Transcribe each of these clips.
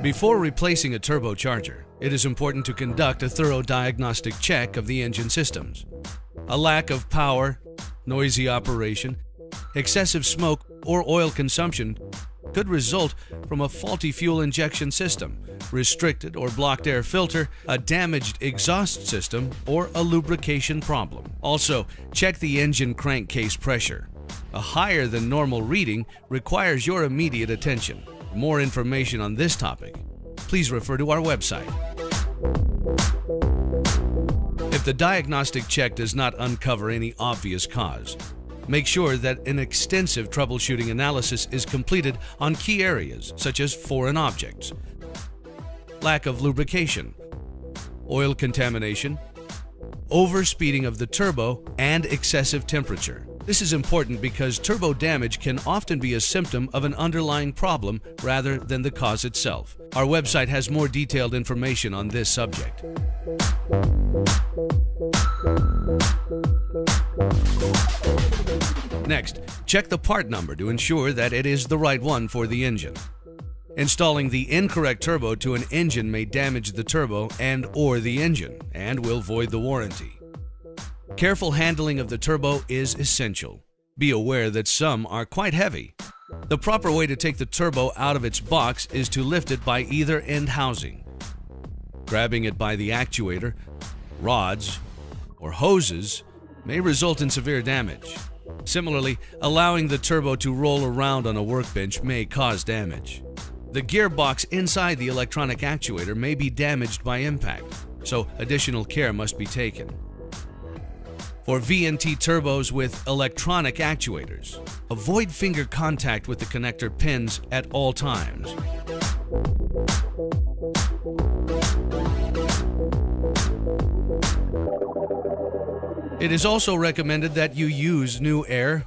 Before replacing a turbocharger, it is important to conduct a thorough diagnostic check of the engine systems. A lack of power, noisy operation, excessive smoke, or oil consumption could result from a faulty fuel injection system, restricted or blocked air filter, a damaged exhaust system, or a lubrication problem. Also, check the engine crankcase pressure. A higher than normal reading requires your immediate attention. For more information on this topic, please refer to our website. If the diagnostic check does not uncover any obvious cause, make sure that an extensive troubleshooting analysis is completed on key areas such as foreign objects, lack of lubrication, oil contamination, overspeeding of the turbo, and excessive temperature. This is important because turbo damage can often be a symptom of an underlying problem rather than the cause itself. Our website has more detailed information on this subject. Next, check the part number to ensure that it is the right one for the engine. Installing the incorrect turbo to an engine may damage the turbo and/or the engine and will void the warranty. Careful handling of the turbo is essential. Be aware that some are quite heavy. The proper way to take the turbo out of its box is to lift it by either end housing. Grabbing it by the actuator, rods, or hoses may result in severe damage. Similarly, allowing the turbo to roll around on a workbench may cause damage. The gearbox inside the electronic actuator may be damaged by impact, so additional care must be taken. For VNT turbos with electronic actuators, avoid finger contact with the connector pins at all times. It is also recommended that you use new air,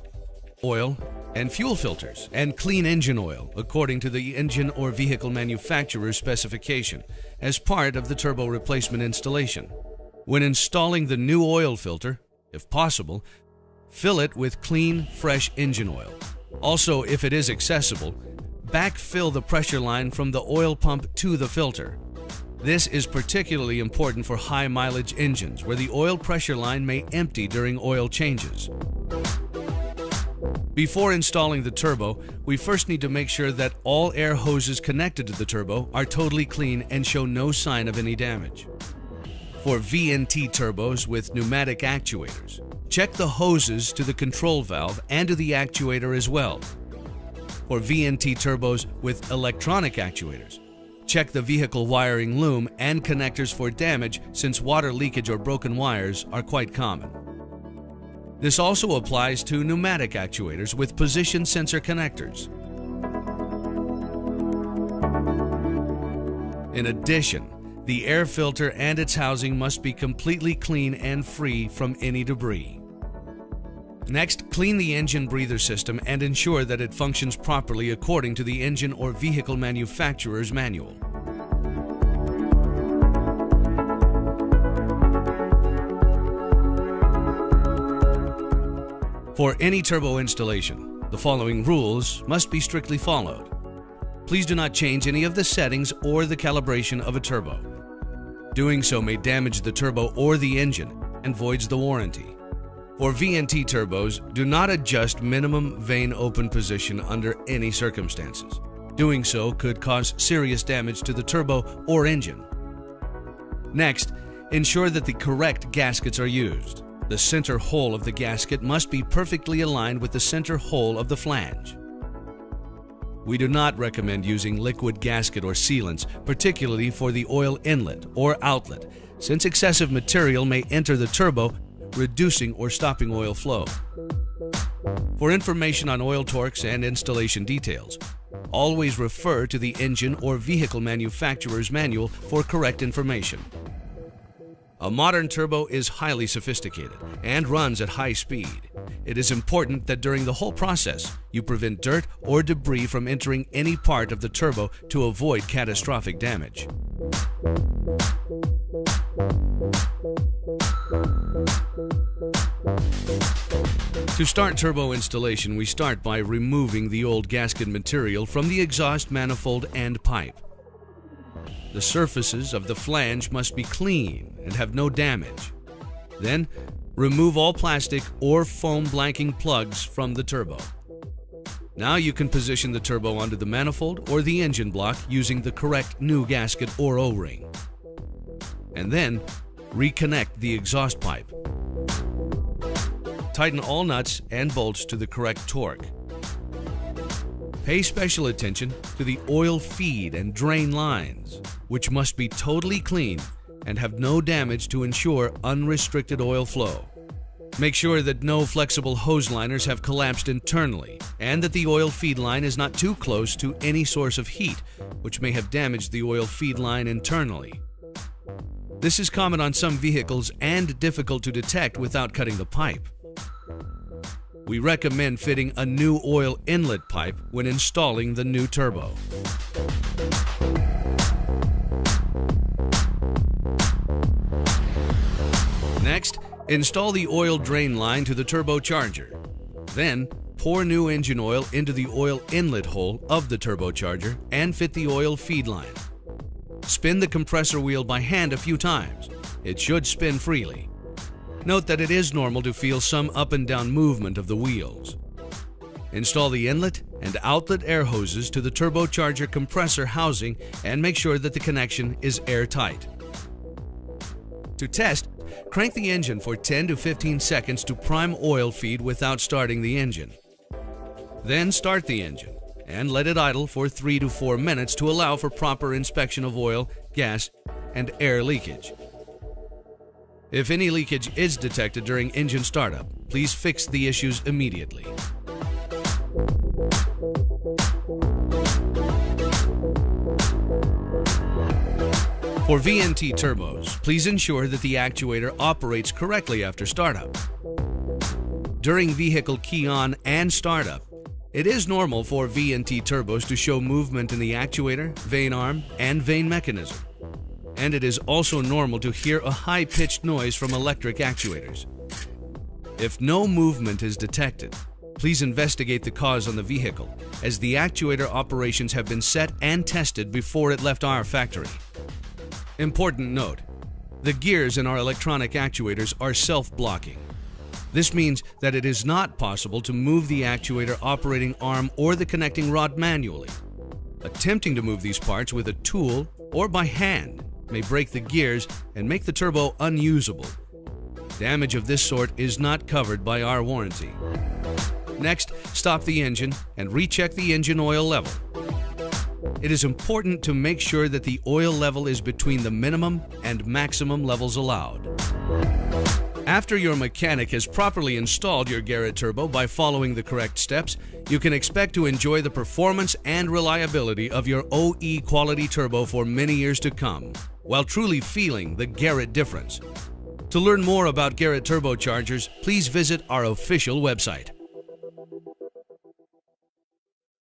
oil, and fuel filters and clean engine oil according to the engine or vehicle manufacturer's specification as part of the turbo replacement installation. When installing the new oil filter, if possible, fill it with clean, fresh engine oil. Also, if it is accessible, backfill the pressure line from the oil pump to the filter. This is particularly important for high-mileage engines where the oil pressure line may empty during oil changes. Before installing the turbo, we first need to make sure that all air hoses connected to the turbo are totally clean and show no sign of any damage. For VNT turbos with pneumatic actuators, check the hoses to the control valve and to the actuator as well. For VNT turbos with electronic actuators, check the vehicle wiring loom and connectors for damage since water leakage or broken wires are quite common. This also applies to pneumatic actuators with position sensor connectors. In addition, the air filter and its housing must be completely clean and free from any debris. Next, clean the engine breather system and ensure that it functions properly according to the engine or vehicle manufacturer's manual. For any turbo installation, the following rules must be strictly followed. Please do not change any of the settings or the calibration of a turbo. Doing so may damage the turbo or the engine and voids the warranty. For VNT turbos, do not adjust minimum vane open position under any circumstances. Doing so could cause serious damage to the turbo or engine. Next, ensure that the correct gaskets are used. The center hole of the gasket must be perfectly aligned with the center hole of the flange. We do not recommend using liquid gasket or sealants, particularly for the oil inlet or outlet, since excessive material may enter the turbo, reducing or stopping oil flow. For information on oil torques and installation details, always refer to the engine or vehicle manufacturer's manual for correct information. A modern turbo is highly sophisticated and runs at high speed. It is important that during the whole process, you prevent dirt or debris from entering any part of the turbo to avoid catastrophic damage. To start turbo installation, we start by removing the old gasket material from the exhaust manifold and pipe. The surfaces of the flange must be clean and have no damage. Then, remove all plastic or foam blanking plugs from the turbo. Now you can position the turbo onto the manifold or the engine block using the correct new gasket or O-ring. And then, reconnect the exhaust pipe. Tighten all nuts and bolts to the correct torque. Pay special attention to the oil feed and drain lines, which must be totally clean and have no damage to ensure unrestricted oil flow. Make sure that no flexible hose liners have collapsed internally and that the oil feed line is not too close to any source of heat, which may have damaged the oil feed line internally. This is common on some vehicles and difficult to detect without cutting the pipe. We recommend fitting a new oil inlet pipe when installing the new turbo. Next, install the oil drain line to the turbocharger. Then, pour new engine oil into the oil inlet hole of the turbocharger and fit the oil feed line. Spin the compressor wheel by hand a few times. It should spin freely. Note that it is normal to feel some up and down movement of the wheels. Install the inlet and outlet air hoses to the turbocharger compressor housing and make sure that the connection is airtight. To test, crank the engine for 10 to 15 seconds to prime oil feed without starting the engine. Then start the engine and let it idle for 3 to 4 minutes to allow for proper inspection of oil, gas, and air leakage. If any leakage is detected during engine startup, please fix the issues immediately. For VNT turbos, please ensure that the actuator operates correctly after startup. During vehicle key on and startup, it is normal for VNT turbos to show movement in the actuator, vane arm, and vane mechanism. And it is also normal to hear a high-pitched noise from electric actuators. If no movement is detected, please investigate the cause on the vehicle, as the actuator operations have been set and tested before it left our factory. Important note: the gears in our electronic actuators are self-blocking. This means that it is not possible to move the actuator operating arm or the connecting rod manually. Attempting to move these parts with a tool or by hand may break the gears and make the turbo unusable. Damage of this sort is not covered by our warranty. Next, stop the engine and recheck the engine oil level. It is important to make sure that the oil level is between the minimum and maximum levels allowed. After your mechanic has properly installed your Garrett turbo by following the correct steps, you can expect to enjoy the performance and reliability of your OE quality turbo for many years to come, while truly feeling the Garrett difference. To learn more about Garrett turbochargers, please visit our official website.